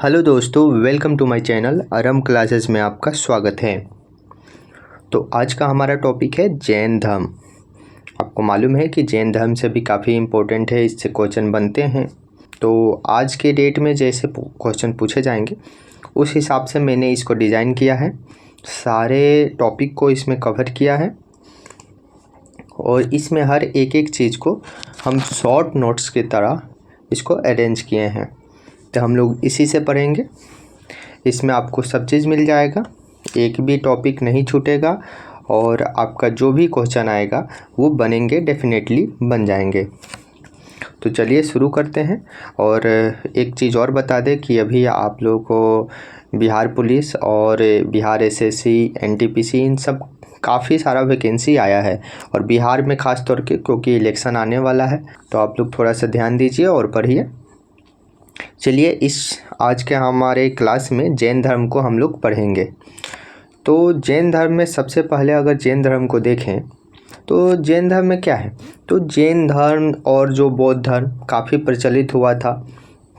Hello दोस्तों, welcome to my channel आरम classes में आपका स्वागत है। तो आज का हमारा टॉपिक है जैन धर्म। आपको मालूम है कि जैन धर्म से भी काफ़ी इम्पोर्टेंट है, इससे क्वेश्चन बनते हैं। तो आज के डेट में जैसे क्वेश्चन पूछे जाएंगे उस हिसाब से मैंने इसको डिज़ाइन किया है, सारे टॉपिक को इसमें कवर किया है और इसमें हर एक चीज़ को हम शॉर्ट नोट्स की तरह इसको अरेंज किए हैं। तो हम लोग इसी से पढ़ेंगे। इसमें आपको सब चीज़ मिल जाएगा, एक भी टॉपिक नहीं छूटेगा और आपका जो भी क्वेश्चन आएगा वो बनेंगे, डेफिनेटली बन जाएंगे। तो चलिए शुरू करते हैं। और एक चीज़ और बता दें कि अभी आप लोगों को बिहार पुलिस और बिहार एसएससी, एनटीपीसी इन सब काफ़ी सारा वैकेंसी आया है और बिहार में ख़ास तौर के क्योंकि इलेक्शन आने वाला है, तो आप लोग थोड़ा सा ध्यान दीजिए और पढ़िए। चलिए इस आज के हमारे क्लास में जैन धर्म को हम लोग पढ़ेंगे। तो जैन धर्म में सबसे पहले अगर जैन धर्म को देखें तो जैन धर्म में क्या है, तो जैन धर्म और जो बौद्ध धर्म काफ़ी प्रचलित हुआ था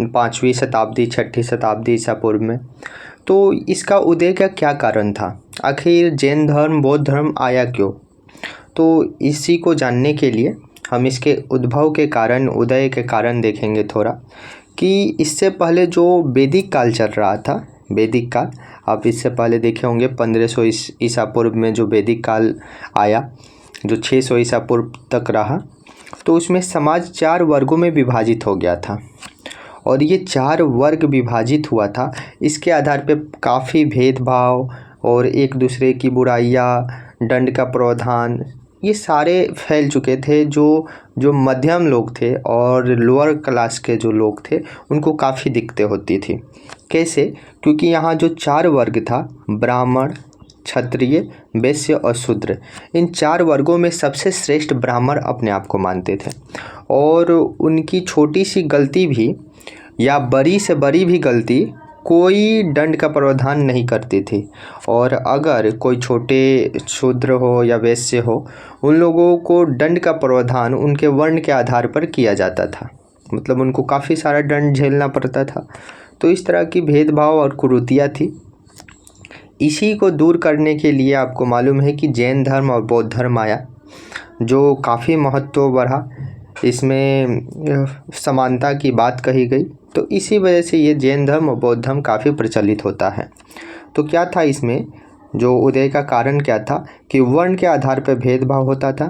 5वीं शताब्दी 6ठी शताब्दी ईसा पूर्व में। तो इसका उदय का क्या कारण था, आखिर जैन धर्म बौद्ध धर्म आया क्यों? तो इसी को जानने के लिए हम इसके उद्भव के कारण, उदय के कारण देखेंगे थोड़ा कि इससे पहले जो वैदिक काल चल रहा था, वैदिक काल आप इससे पहले देखे होंगे 1500 ईसा पूर्व में जो वैदिक काल आया, जो 600 ईसा पूर्व तक रहा, तो उसमें समाज 4 वर्गों में विभाजित हो गया था और ये 4 वर्ग विभाजित हुआ था। इसके आधार पे काफ़ी भेदभाव और एक दूसरे की बुराइयाँ, दंड का प्रावधान, ये सारे फैल चुके थे। जो मध्यम लोग थे और लोअर क्लास के जो लोग थे उनको काफ़ी दिक्कतें होती थी। कैसे? क्योंकि यहाँ जो 4 वर्ग था, ब्राह्मण, क्षत्रिय, वैश्य और शूद्र, इन 4 वर्गों में सबसे श्रेष्ठ ब्राह्मण अपने आप को मानते थे और उनकी छोटी सी गलती भी या बड़ी से बड़ी भी गलती कोई दंड का प्रावधान नहीं करती थी। और अगर कोई छोटे शूद्र हो या वैश्य हो, उन लोगों को दंड का प्रावधान उनके वर्ण के आधार पर किया जाता था, मतलब उनको काफ़ी सारा दंड झेलना पड़ता था। तो इस तरह की भेदभाव और कुरीतियाँ थी। इसी को दूर करने के लिए आपको मालूम है कि जैन धर्म और बौद्ध धर्म आया, जो काफ़ी महत्व बढ़ा, इसमें समानता की बात कही गई। तो इसी वजह से ये जैन धर्म और बौद्ध धर्म काफ़ी प्रचलित होता है। तो क्या था इसमें जो उदय का कारण क्या था कि वर्ण के आधार पर भेदभाव होता था,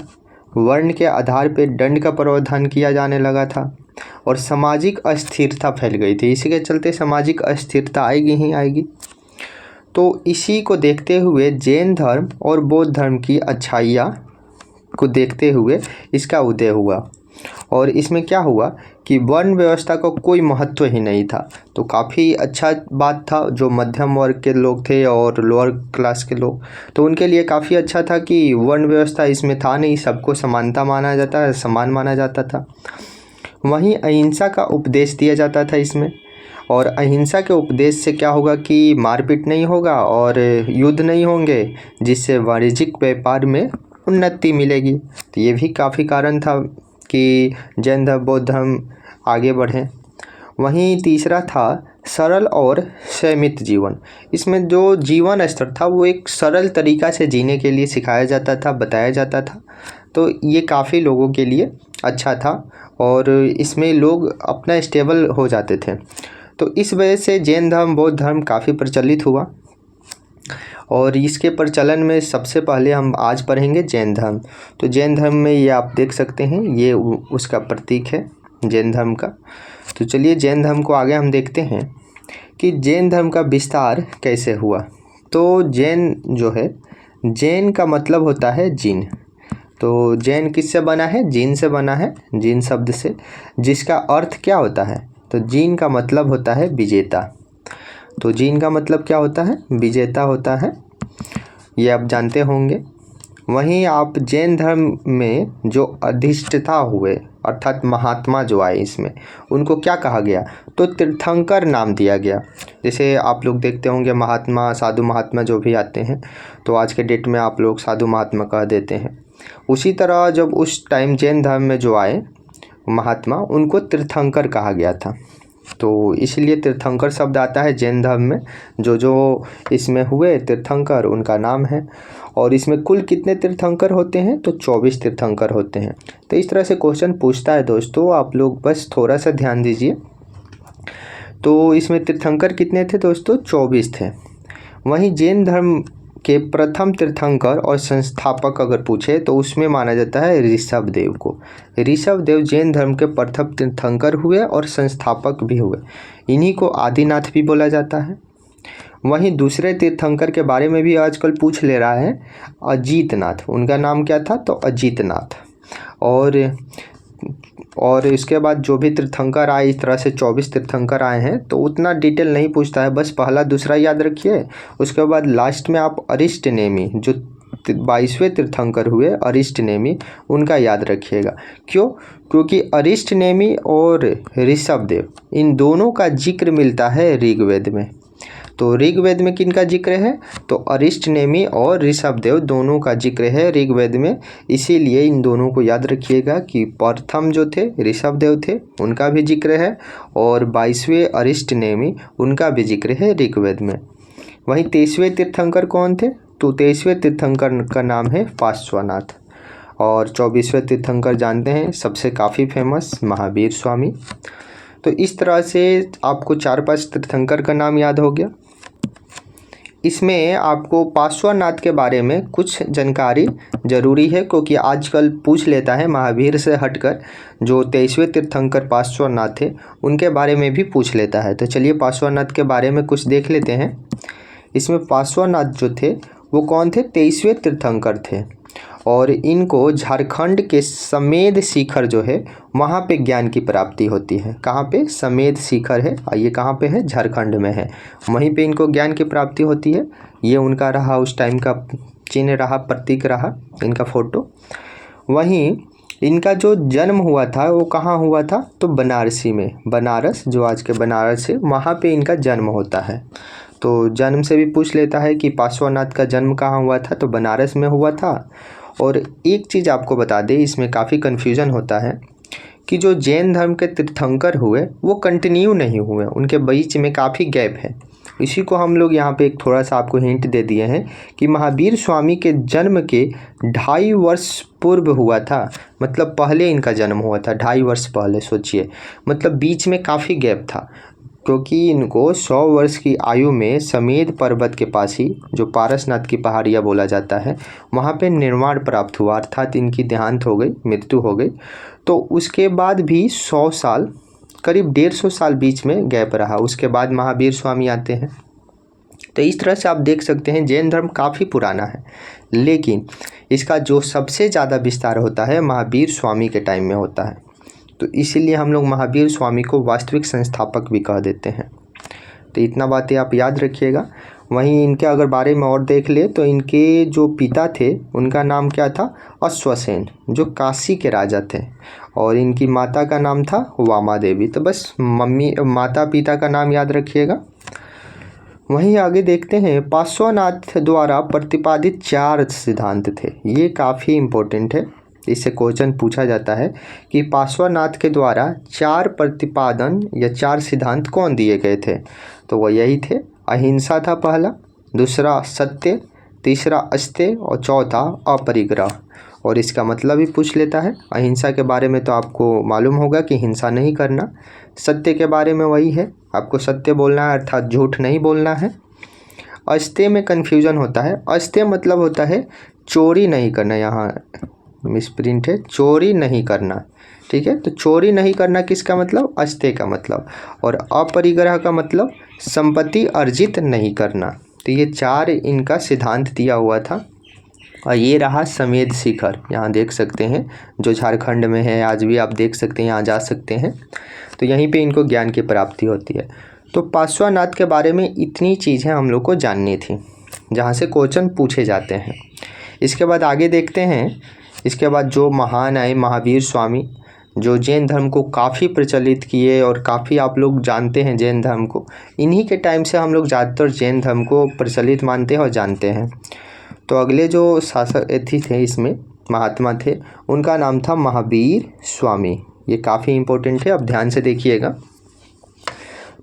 वर्ण के आधार पर दंड का प्रावधान किया जाने लगा था और सामाजिक अस्थिरता फैल गई थी। इसी के चलते सामाजिक अस्थिरता आएगी ही आएगी। तो इसी को देखते हुए जैन धर्म और बौद्ध धर्म की अच्छाइयाँ को देखते हुए इसका उदय हुआ और इसमें क्या हुआ कि वर्ण व्यवस्था का कोई महत्व ही नहीं था। तो काफ़ी अच्छा बात था, जो मध्यम वर्ग के लोग थे और लोअर क्लास के लोग, तो उनके लिए काफ़ी अच्छा था कि वर्ण व्यवस्था इसमें था नहीं, सबको समानता माना जाता है, समान माना जाता था। वहीं अहिंसा का उपदेश दिया जाता था इसमें, और अहिंसा के उपदेश से क्या होगा कि मारपीट नहीं होगा और युद्ध नहीं होंगे, जिससे वाणिज्यिक व्यापार में उन्नति मिलेगी। तो ये भी काफ़ी कारण था कि जैन धर्म बौद्ध धर्म आगे बढ़े। वहीं तीसरा था सरल और संयमित जीवन। इसमें जो जीवन स्तर था वो एक सरल तरीक़ा से जीने के लिए सिखाया जाता था, बताया जाता था। तो ये काफ़ी लोगों के लिए अच्छा था और इसमें लोग अपना स्टेबल हो जाते थे। तो इस वजह से जैन धर्म बौद्ध धर्म काफ़ी प्रचलित हुआ और इसके प्रचलन में सबसे पहले हम आज पढ़ेंगे जैन धर्म। तो जैन धर्म में ये आप देख सकते हैं, ये उसका प्रतीक है जैन धर्म का। तो चलिए जैन धर्म को आगे हम देखते हैं कि जैन धर्म का विस्तार कैसे हुआ। तो जैन जो है, जैन का मतलब होता है जीन। तो जैन किससे बना है? जीन से बना है, जीन शब्द से, जिसका अर्थ क्या होता है? तो जीन का मतलब होता है विजेता। तो जीन का मतलब क्या होता है? विजेता होता है, ये आप जानते होंगे। वहीं आप जैन धर्म में जो अधिष्ठता हुए अर्थात महात्मा जो आए इसमें, उनको क्या कहा गया? तो तीर्थंकर नाम दिया गया। जैसे आप लोग देखते होंगे महात्मा, साधु महात्मा जो भी आते हैं, तो आज के डेट में आप लोग साधु महात्मा कह देते हैं। उसी तरह जब उस टाइम जैन धर्म में जो आए महात्मा, उनको तीर्थंकर कहा गया था। तो इसलिए तीर्थंकर शब्द आता है जैन धर्म में। जो इसमें हुए तीर्थंकर उनका नाम है। और इसमें कुल कितने तीर्थंकर होते हैं? तो 24 तीर्थंकर होते हैं। तो इस तरह से क्वेश्चन पूछता है दोस्तों, आप लोग बस थोड़ा सा ध्यान दीजिए। तो इसमें तीर्थंकर कितने थे दोस्तों? 24 थे। वहीं जैन धर्म के प्रथम तीर्थंकर और संस्थापक अगर पूछे तो उसमें माना जाता है ऋषभ देव को। ऋषभ देव जैन धर्म के प्रथम तीर्थंकर हुए और संस्थापक भी हुए। इन्हीं को आदिनाथ भी बोला जाता है। वहीं दूसरे तीर्थंकर के बारे में भी आजकल पूछ ले रहा है, अजीतनाथ। उनका नाम क्या था? तो अजीतनाथ। और इसके बाद जो भी तीर्थंकर आए, इस तरह से 24 तीर्थंकर आए हैं, तो उतना डिटेल नहीं पूछता है, बस पहला दूसरा याद रखिए। उसके बाद लास्ट में आप अरिष्ट नेमि, जो 22वें तीर्थंकर हुए अरिष्ट नेमि, उनका याद रखिएगा। क्यों? क्योंकि अरिष्ट नेमि और ऋषभ देव, इन दोनों का जिक्र मिलता है ऋग्वेद में। तो ऋग्वेद में किनका जिक्र है? तो अरिष्ट नेमि और ऋषभ देव दोनों का जिक्र है ऋग्वेद में। इसीलिए इन दोनों को याद रखिएगा कि प्रथम जो थे ऋषभ देव थे, उनका भी जिक्र है, और 22वें अरिष्ट नेमि, उनका भी जिक्र है ऋग्वेद में। वहीं 23वें तीर्थंकर कौन थे? तो 23वें तीर्थंकर का नाम है पार्श्वनाथ। और 24वें तीर्थंकर जानते हैं, सबसे काफ़ी फेमस महावीर स्वामी। तो इस तरह से आपको 4-5 तीर्थंकर का नाम याद हो गया। इसमें आपको पार्श्वनाथ के बारे में कुछ जानकारी ज़रूरी है, क्योंकि आजकल पूछ लेता है महावीर से हटकर जो 23वें तीर्थंकर पार्श्वनाथ थे उनके बारे में भी पूछ लेता है। तो चलिए पार्श्वनाथ के बारे में कुछ देख लेते हैं। इसमें पार्श्वनाथ जो थे वो कौन थे? 23वें तीर्थंकर थे। और इनको झारखंड के समेध शिखर जो है वहाँ पे ज्ञान की प्राप्ति होती है। कहाँ पे? समेध शिखर है, ये कहाँ पे है? झारखंड में है। वहीं पे इनको ज्ञान की प्राप्ति होती है। ये उनका रहा, उस टाइम का चिन्ह रहा, प्रतीक रहा इनका फोटो। वहीं इनका जो जन्म हुआ था वो कहाँ हुआ था? तो बनारसी में, बनारस जो आज के बनारस है, वहाँ पे इनका जन्म होता है। तो जन्म से भी पूछ लेता है कि पार्श्वनाथ का जन्म कहाँ हुआ था? तो बनारस में हुआ था। और एक चीज़ आपको बता दें, इसमें काफ़ी कन्फ्यूज़न होता है कि जो जैन धर्म के तीर्थंकर हुए वो कंटिन्यू नहीं हुए, उनके बीच में काफ़ी गैप है। इसी को हम लोग यहाँ पे एक थोड़ा सा आपको हिंट दे दिए हैं कि महावीर स्वामी के जन्म के 2.5 वर्ष पूर्व हुआ था। मतलब पहले इनका जन्म हुआ था, 2.5 वर्ष पहले। सोचिए, मतलब बीच में काफ़ी गैप था, क्योंकि इनको 100 वर्ष की आयु में समेध पर्वत के पास ही, जो पारसनाथ की पहाड़ियाँ बोला जाता है, वहाँ पे निर्वाण प्राप्त हुआ, अर्थात इनकी देहांत हो गई, मृत्यु हो गई। तो उसके बाद भी 100 साल, करीब 150 साल बीच में गैप रहा। उसके बाद महावीर स्वामी आते हैं। तो इस तरह से आप देख सकते हैं जैन धर्म काफ़ी पुराना है, लेकिन इसका जो सबसे ज़्यादा विस्तार होता है महावीर स्वामी के टाइम में होता है। तो इसीलिए हम लोग महावीर स्वामी को वास्तविक संस्थापक भी कह देते हैं। तो इतना बातें आप याद रखिएगा। वहीं इनके अगर बारे में और देख ले तो इनके जो पिता थे उनका नाम क्या था? अश्वसेन, जो काशी के राजा थे। और इनकी माता का नाम था वामा देवी। तो बस माता पिता का नाम याद रखिएगा। वहीं आगे देखते हैं, पार्श्वनाथ द्वारा प्रतिपादित 4 सिद्धांत थे। ये काफ़ी इम्पोर्टेंट है, इससे क्वेश्चन पूछा जाता है कि पार्श्वनाथ के द्वारा 4 प्रतिपादन या 4 सिद्धांत कौन दिए गए थे? तो वह यही थे, अहिंसा था पहला, दूसरा सत्य, तीसरा अस्तेय और चौथा अपरिग्रह। और इसका मतलब भी पूछ लेता है। अहिंसा के बारे में तो आपको मालूम होगा कि हिंसा नहीं करना। सत्य के बारे में वही है, आपको सत्य बोलना है, अर्थात झूठ नहीं बोलना है। अस्तेय में कन्फ्यूजन होता है। अस्तेय मतलब होता है चोरी नहीं करना, यहाँ मिसप्रिंट है, चोरी नहीं करना। ठीक है, तो चोरी नहीं करना किसका मतलब? अस्तेय का मतलब। और अपरिग्रह का मतलब संपत्ति अर्जित नहीं करना। तो ये 4 इनका सिद्धांत दिया हुआ था। और ये रहा समेध शिखर, यहाँ देख सकते हैं, जो झारखंड में है। आज भी आप देख सकते हैं, यहाँ जा सकते हैं। तो यहीं पे इनको ज्ञान की प्राप्ति होती है। तो पार्श्वनाथ के बारे में इतनी चीज़ें हम लोग को जाननी थी, जहाँ से क्वेश्चन पूछे जाते हैं। इसके बाद आगे देखते हैं। इसके बाद जो महान आए महावीर स्वामी, जो जैन धर्म को काफ़ी प्रचलित किए और काफ़ी आप लोग जानते हैं जैन धर्म को। इन्हीं के टाइम से हम लोग ज़्यादातर जैन धर्म को प्रचलित मानते हैं और जानते हैं। तो अगले जो शासक थे इसमें महात्मा थे, उनका नाम था महावीर स्वामी। ये काफ़ी इम्पोर्टेंट है, अब ध्यान से देखिएगा।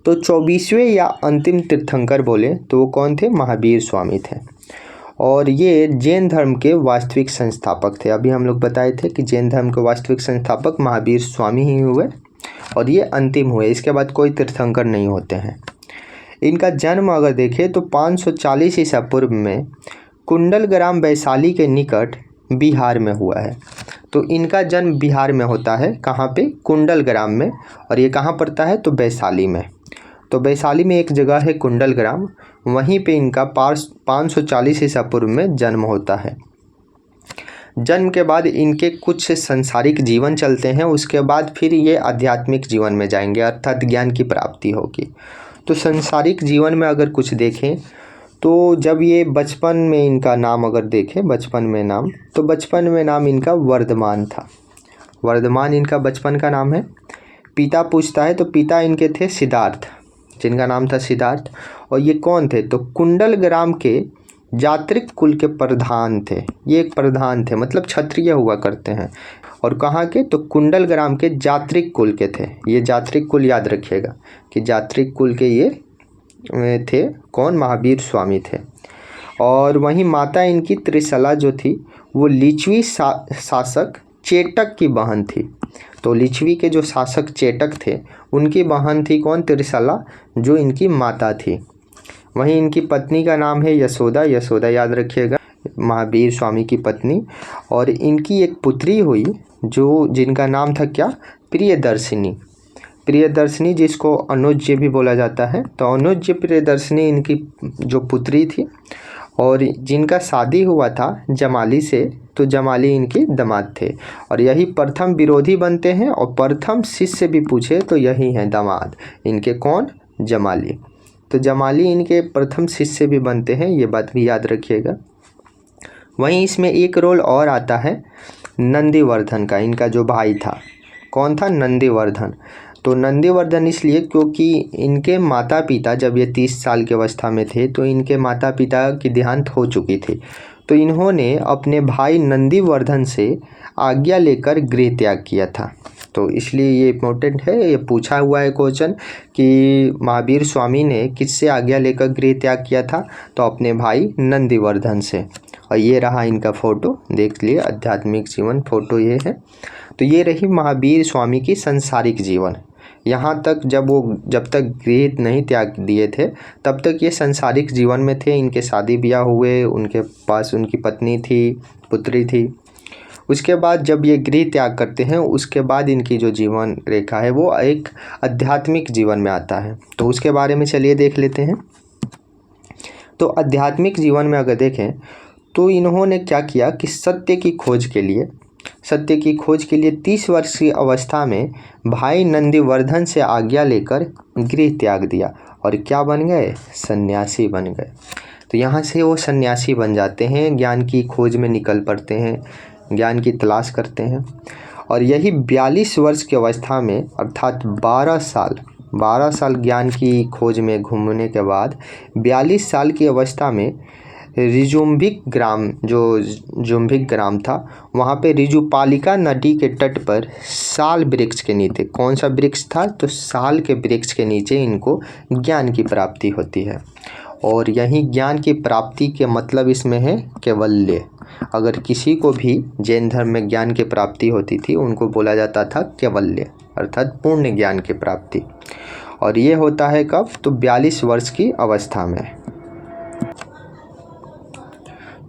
तो 24वें या अंतिम तीर्थंकर बोले तो वो कौन थे? महावीर स्वामी थे। और ये जैन धर्म के वास्तविक संस्थापक थे। अभी हम लोग बताए थे कि जैन धर्म के वास्तविक संस्थापक महावीर स्वामी ही हुए और ये अंतिम हुए, इसके बाद कोई तीर्थंकर नहीं होते हैं। इनका जन्म अगर देखें तो 540 ईसा पूर्व में कुंडलग्राम वैशाली के निकट बिहार में हुआ है। तो इनका जन्म बिहार में होता है, कहाँ पे? कुंडलग्राम में। और ये कहाँ पड़ता है? तो वैशाली में। तो वैशाली में एक जगह है कुंडलग्राम, वहीं पे इनका 540 ईसा पूर्व में जन्म होता है। जन्म के बाद इनके कुछ संसारिक जीवन चलते हैं, उसके बाद फिर ये आध्यात्मिक जीवन में जाएंगे, अर्थात ज्ञान की प्राप्ति होगी। तो संसारिक जीवन में अगर कुछ देखें तो जब ये बचपन में इनका नाम अगर देखें, बचपन में नाम, तो बचपन में नाम इनका वर्धमान था। वर्धमान इनका बचपन का नाम है। पिता पूछता है तो पिता इनके थे सिद्धार्थ, जिनका नाम था सिद्धार्थ। और ये कौन थे? तो कुंडलग्राम के जात्रिक कुल के प्रधान थे। ये एक प्रधान थे, मतलब क्षत्रिय हुआ करते हैं। और कहाँ के? तो कुंडलग्राम के जात्रिक कुल के थे। ये जात्रिक कुल याद रखिएगा कि जात्रिक कुल के ये थे। कौन? महावीर स्वामी थे। और वहीं माता इनकी त्रिशला जो थी वो लिच्छवी शासक चेटक की बहन थी। तो लिच्छवी के जो शासक चेटक थे उनकी बहन थी कौन? त्रिशला, जो इनकी माता थी। वहीं इनकी पत्नी का नाम है यशोदा। यशोदा याद रखिएगा, महावीर स्वामी की पत्नी। और इनकी एक पुत्री हुई जिनका नाम था क्या? प्रियदर्शिनी। प्रियदर्शिनी जिसको अनुज्य भी बोला जाता है। तो अनुज्य प्रियदर्शिनी इनकी जो पुत्री थी, और जिनका शादी हुआ था जमाली से। तो जमाली इनके दामाद थे। और यही प्रथम विरोधी बनते हैं, और प्रथम शिष्य भी पूछे तो यही हैं दामाद इनके। कौन? जमाली। तो जमाली इनके प्रथम शिष्य भी बनते हैं, ये बात भी याद रखिएगा। वहीं इसमें एक रोल और आता है नंदीवर्धन का। इनका जो भाई था, कौन था? नंदीवर्धन। तो नंदीवर्धन इसलिए क्योंकि इनके माता पिता जब ये 30 साल की अवस्था में थे तो इनके माता पिता की देहांत हो चुकी थी। तो इन्होंने अपने भाई नंदीवर्धन से आज्ञा लेकर गृह त्याग किया था। तो इसलिए ये इम्पोर्टेंट है, ये पूछा हुआ है क्वेश्चन कि महावीर स्वामी ने किससे आज्ञा लेकर गृह त्याग किया था? तो अपने भाई नंदीवर्धन से। और ये रहा इनका फ़ोटो, देख लिए, आध्यात्मिक जीवन फ़ोटो ये है। तो ये रही महावीर स्वामी की संसारिक जीवन। यहाँ तक जब तक गृह नहीं त्याग दिए थे तब तक ये संसारिक जीवन में थे। इनके शादी ब्याह हुए, उनके पास उनकी पत्नी थी, पुत्री थी। उसके बाद जब ये गृह त्याग करते हैं उसके बाद इनकी जो जीवन रेखा है वो एक आध्यात्मिक जीवन में आता है। तो उसके बारे में चलिए देख लेते हैं। तो आध्यात्मिक जीवन में अगर देखें तो इन्होंने क्या किया कि सत्य की खोज के लिए 30 वर्ष की अवस्था में भाई नंदीवर्धन से आज्ञा लेकर गृह त्याग दिया और क्या बन गए? सन्यासी बन गए। तो यहाँ से वो सन्यासी बन जाते हैं, ज्ञान की खोज में निकल पड़ते हैं, ज्ञान की तलाश करते हैं। और यही 42 वर्ष की अवस्था में, अर्थात 12 साल ज्ञान की खोज में घूमने के बाद 42 साल की अवस्था में रिजुम्भिक ग्राम, जो जुम्भिक ग्राम था, वहाँ पे रिजुपालिका नदी के तट पर साल वृक्ष के नीचे, कौन सा वृक्ष था? तो साल के वृक्ष के नीचे इनको ज्ञान की प्राप्ति होती है। और यही ज्ञान की प्राप्ति के मतलब इसमें है कैवल्य। अगर किसी को भी जैन धर्म में ज्ञान की प्राप्ति होती थी उनको बोला जाता था कैवल्य, अर्थात पूर्ण ज्ञान की प्राप्ति। और ये होता है कब? तो 42 वर्ष की अवस्था में।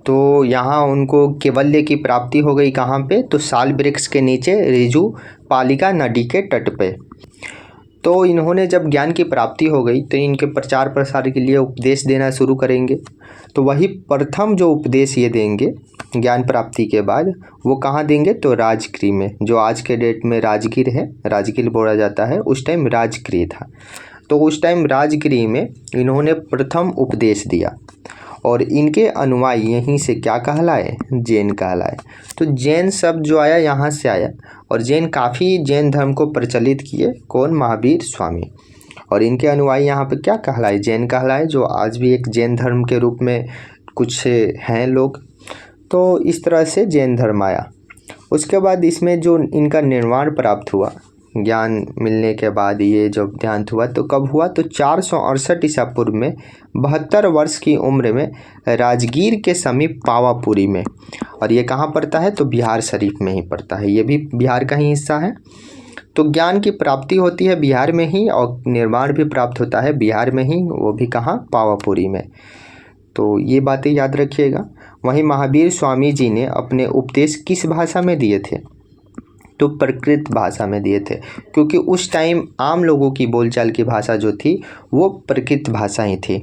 तो यहाँ उनको कैवल्य की प्राप्ति हो गई, कहाँ पे? तो साल वृक्ष के नीचे रिजुपालिका नदी के तट पे। तो इन्होंने जब ज्ञान की प्राप्ति हो गई तो इनके प्रचार प्रसार के लिए उपदेश देना शुरू करेंगे। तो वही प्रथम जो उपदेश ये देंगे ज्ञान प्राप्ति के बाद, वो कहाँ देंगे? तो राजगृह में, जो आज के डेट में राजगीर है, राजगीर बोला जाता है, उस टाइम राजगृह था। तो उस टाइम राजगृह में इन्होंने प्रथम उपदेश दिया और इनके अनुयायी यहीं से क्या कहलाए? जैन कहलाए। तो जैन शब्द जो आया यहाँ से आया, और जैन काफ़ी जैन धर्म को प्रचलित किए, कौन? महावीर स्वामी। और इनके अनुयायी यहाँ पे क्या कहलाए? जैन कहलाए, जो आज भी एक जैन धर्म के रूप में कुछ हैं लोग। तो इस तरह से जैन धर्म आया। उसके बाद इसमें जो इनका निर्माण प्राप्त हुआ, ज्ञान मिलने के बाद ये जो देहांत हुआ तो कब हुआ, तो 468 ईसा पूर्व में 72 वर्ष की उम्र में राजगीर के समीप पावापुरी में। और ये कहाँ पड़ता है, तो बिहार शरीफ में ही पड़ता है, ये भी बिहार का ही हिस्सा है। तो ज्ञान की प्राप्ति होती है बिहार में ही और निर्माण भी प्राप्त होता है बिहार में ही, वो भी कहाँ, पावापुरी में। तो ये बातें याद रखिएगा। वहीं महावीर स्वामी जी ने अपने उपदेश किस भाषा में दिए थे, तो प्राकृत भाषा में दिए थे, क्योंकि उस टाइम आम लोगों की बोलचाल की भाषा जो थी वो प्राकृत भाषा ही थी,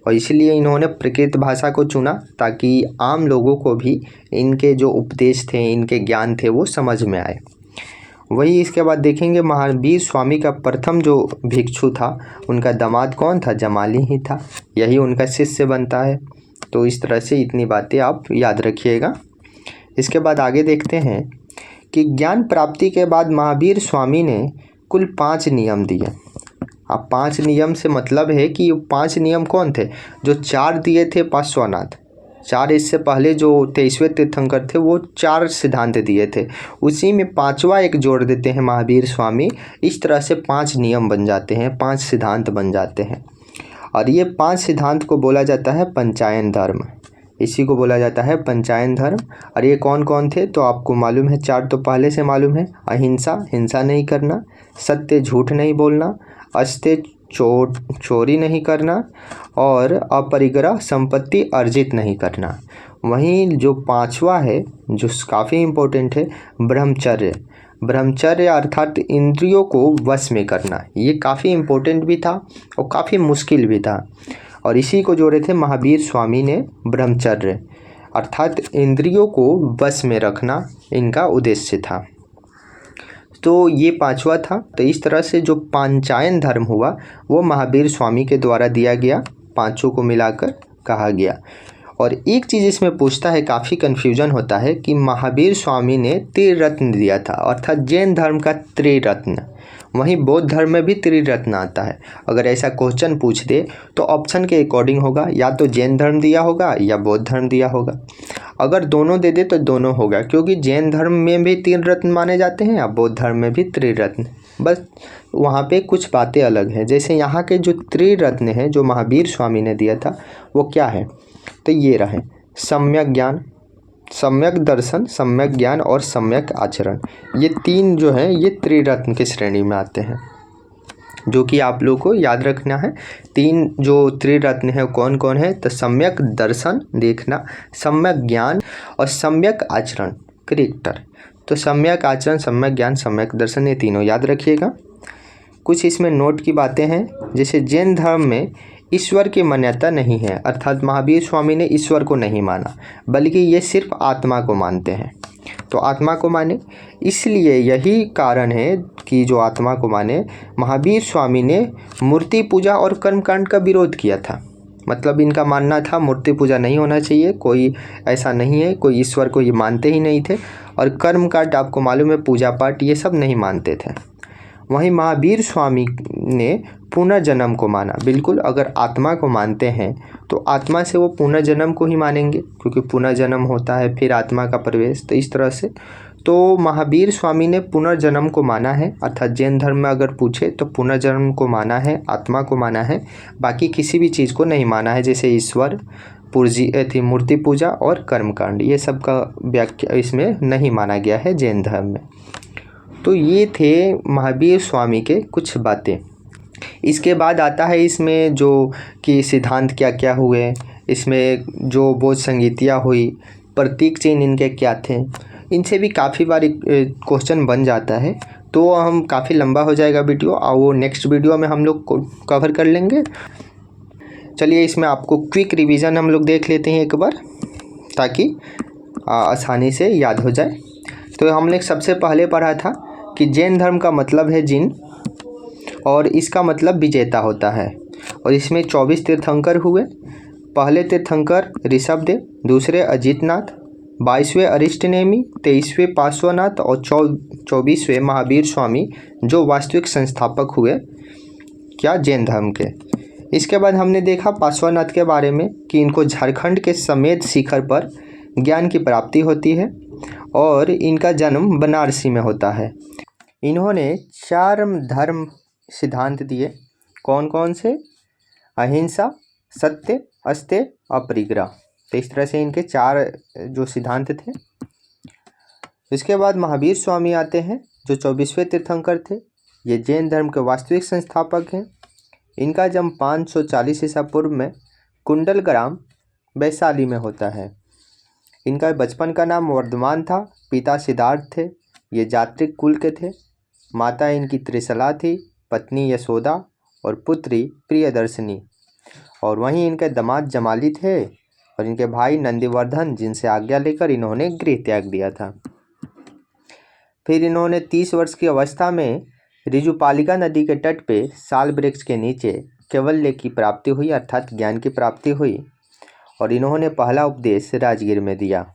और इसलिए इन्होंने प्राकृत भाषा को चुना ताकि आम लोगों को भी इनके जो उपदेश थे, इनके ज्ञान थे, वो समझ में आए। वही इसके बाद देखेंगे महावीर स्वामी का प्रथम जो भिक्षु था उनका दामाद कौन था, जमाली ही था, यही उनका शिष्य बनता है। तो इस तरह से इतनी बातें आप याद रखिएगा। इसके बाद आगे देखते हैं कि ज्ञान प्राप्ति के बाद महावीर स्वामी ने कुल 5 नियम दिए। अब 5 नियम से मतलब है कि 5 नियम कौन थे, जो 4 दिए थे पार्श्वनाथ, 4 इससे पहले जो 23वें तीर्थंकर थे वो 4 सिद्धांत दिए थे, उसी में 5वां एक जोड़ देते हैं महावीर स्वामी। इस तरह से 5 नियम बन जाते हैं, 5 सिद्धांत बन जाते हैं। और ये 5 सिद्धांत को बोला जाता है पंचायन धर्म, इसी को बोला जाता है पंचायन धर्म। और ये कौन कौन थे, तो आपको मालूम है, 4 तो पहले से मालूम है। अहिंसा, हिंसा नहीं करना, सत्य झूठ नहीं बोलना, अस्त्य चोरी नहीं करना, और अपरिग्रह संपत्ति अर्जित नहीं करना। वहीं जो 5वां है जो काफ़ी इम्पोर्टेंट है, ब्रह्मचर्य। ब्रह्मचर्य अर्थात इंद्रियों को वश में करना, ये काफ़ी इम्पोर्टेंट भी था और काफ़ी मुश्किल भी था, और इसी को जोड़े थे महावीर स्वामी ने। ब्रह्मचर्य अर्थात इंद्रियों को वश में रखना इनका उद्देश्य था। तो ये 5वां था। तो इस तरह से जो पंचायन धर्म हुआ वो महावीर स्वामी के द्वारा दिया गया, 5 को मिलाकर कहा गया। और एक चीज़ इसमें पूछता है, काफ़ी कन्फ्यूजन होता है कि महावीर स्वामी ने त्रिरत्न दिया था, अर्थात जैन धर्म का त्रिरत्न, वहीं बौद्ध धर्म में भी त्रिरत्न आता है। अगर ऐसा क्वेश्चन पूछ दे तो ऑप्शन के अकॉर्डिंग होगा, या तो जैन धर्म दिया होगा या बौद्ध धर्म दिया होगा। अगर दोनों दे दे तो दोनों होगा, क्योंकि जैन धर्म में भी 3 रत्न माने जाते हैं या बौद्ध धर्म में भी त्रिरत्न, बस वहाँ पे कुछ बातें अलग हैं। जैसे यहाँ के जो त्रिरत्न है जो महावीर स्वामी ने दिया था वो क्या है, तो ये रहे सम्यक ज्ञान, सम्यक दर्शन, सम्यक ज्ञान और सम्यक आचरण। ये 3 जो हैं ये त्रिरत्न की श्रेणी में आते हैं, जो कि आप लोगों को याद रखना है। 3 जो त्रिरत्न है कौन कौन है, तो सम्यक दर्शन देखना, सम्यक ज्ञान और सम्यक आचरण करेक्टर। तो सम्यक आचरण, सम्यक ज्ञान, सम्यक दर्शन, ये तीनों याद रखिएगा। कुछ इसमें नोट की बातें हैं, जैसे जैन धर्म में ईश्वर की मान्यता नहीं है, अर्थात महावीर स्वामी ने ईश्वर को नहीं माना, बल्कि ये सिर्फ आत्मा को मानते हैं। तो आत्मा को माने, इसलिए यही कारण है कि जो आत्मा को माने, महावीर स्वामी ने मूर्ति पूजा और कर्मकांड का विरोध किया था। मतलब इनका मानना था मूर्ति पूजा नहीं होना चाहिए, कोई ऐसा नहीं है, कोई ईश्वर को ये मानते ही नहीं थे। और कर्मकांड आपको मालूम है, पूजा पाठ ये सब नहीं मानते थे। वहीं महावीर स्वामी ने पुनर्जन्म को माना। बिल्कुल, अगर आत्मा को मानते हैं तो आत्मा से वो पुनर्जन्म को ही मानेंगे, क्योंकि पुनर्जन्म होता है फिर आत्मा का प्रवेश। तो इस तरह से तो महावीर स्वामी ने पुनर्जन्म को माना है, अर्थात जैन धर्म में अगर पूछे तो पुनर्जन्म को माना है, आत्मा को माना है, बाकी किसी भी चीज़ को नहीं माना है, जैसे ईश्वर थी मूर्ति पूजा और कर्मकांड, ये सब का व्याख्या इसमें नहीं माना गया है जैन धर्म में। तो ये थे महावीर स्वामी के कुछ बातें। इसके बाद आता है इसमें जो कि सिद्धांत क्या क्या हुए, इसमें जो बौद्ध संगीतियाँ हुई, प्रतीक चिन्ह इनके क्या थे, इनसे भी काफ़ी बार क्वेश्चन बन जाता है। तो हम काफ़ी लंबा हो जाएगा वीडियो, और वो नेक्स्ट वीडियो में हम लोग कवर कर लेंगे। चलिए इसमें आपको क्विक रिवीजन हम लोग देख लेते हैं एक बार, ताकि आसानी से याद हो जाए। तो हमने सबसे पहले पढ़ा था कि जैन धर्म का मतलब है जिन, और इसका मतलब विजेता होता है। और इसमें 24 तीर्थंकर हुए। पहले तीर्थंकर ऋषभदेव, दूसरे अजितनाथ, 22वें अरिष्टनेमी, 23वें पार्श्वनाथ और 24वें महावीर स्वामी, जो वास्तविक संस्थापक हुए क्या, जैन धर्म के। इसके बाद हमने देखा पार्श्वनाथ के बारे में कि इनको झारखंड के समेत शिखर पर ज्ञान की प्राप्ति होती है, और इनका जन्म बनारसी में होता है। इन्होंने 4 धर्म सिद्धांत दिए। कौन कौन से? अहिंसा, सत्य, अस्तेय, अपरिग्रह। तो इस तरह से इनके 4 जो सिद्धांत थे। इसके बाद महावीर स्वामी आते हैं जो 24वें तीर्थंकर थे। ये जैन धर्म के वास्तविक संस्थापक हैं। इनका जन्म 540 ईसा पूर्व में कुंडल ग्राम वैशाली में होता है। इनका बचपन का नाम वर्धमान था। पिता सिद्धार्थ थे। ये जात्रिक कुल के थे। माता इनकी त्रिशला थी, पत्नी यशोदा और पुत्री प्रियदर्शिनी। और वहीं इनके दामाद जमाली थे और इनके भाई नंदिवर्धन, जिनसे आज्ञा लेकर इन्होंने गृह त्याग दिया था। फिर इन्होंने 30 वर्ष की अवस्था में ऋजुपालिका नदी के तट पे साल वृक्ष के नीचे कैवल्य की प्राप्ति हुई, अर्थात ज्ञान की प्राप्ति हुई। और इन्होंने पहला उपदेश राजगीर में दिया।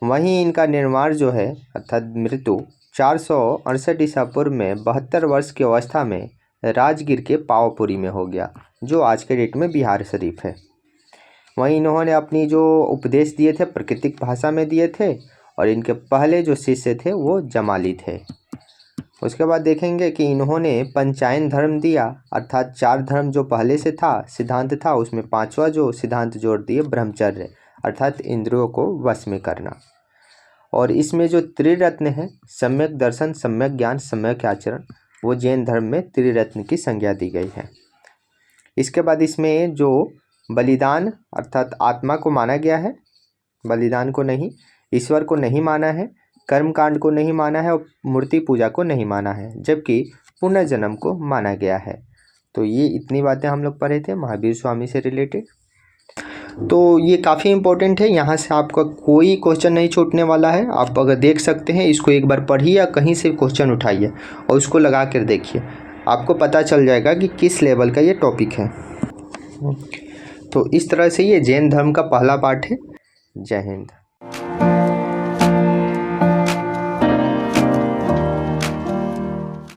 वहीं इनका निर्माण जो है अर्थात मृत्यु 468 ईसा पूर्व में 72 वर्ष की अवस्था में राजगीर के पावापुरी में हो गया, जो आज के डेट में बिहार शरीफ है। वहीं इन्होंने अपनी जो उपदेश दिए थे प्राकृतिक भाषा में दिए थे और इनके पहले जो शिष्य थे वो जमाली थे। उसके बाद देखेंगे कि इन्होंने पंचायन धर्म दिया, अर्थात 4 धर्म जो पहले से था सिद्धांत था उसमें 5वां जो सिद्धांत जोड़ दिए ब्रह्मचर्य, अर्थात इंद्रियों को वश में करना। और इसमें जो त्रिरत्न है सम्यक दर्शन, सम्यक ज्ञान, सम्यक आचरण, वो जैन धर्म में त्रिरत्न की संज्ञा दी गई है। इसके बाद इसमें जो बलिदान अर्थात आत्मा को माना गया है, बलिदान को नहीं, ईश्वर को नहीं माना है, कर्मकांड को नहीं माना है और मूर्ति पूजा को नहीं माना है, जबकि पुनर्जन्म को माना गया है। तो ये इतनी बातें हम लोग पढ़े थे महावीर स्वामी से रिलेटेड। तो ये काफ़ी इम्पोर्टेंट है, यहाँ से आपका कोई क्वेश्चन नहीं छूटने वाला है। आप अगर देख सकते हैं इसको एक बार पढ़िए या कहीं से क्वेश्चन उठाइए और उसको लगा कर देखिए, आपको पता चल जाएगा कि किस लेवल का ये टॉपिक है। तो इस तरह से ये जैन धर्म का पहला पार्ट है। जय हिंद।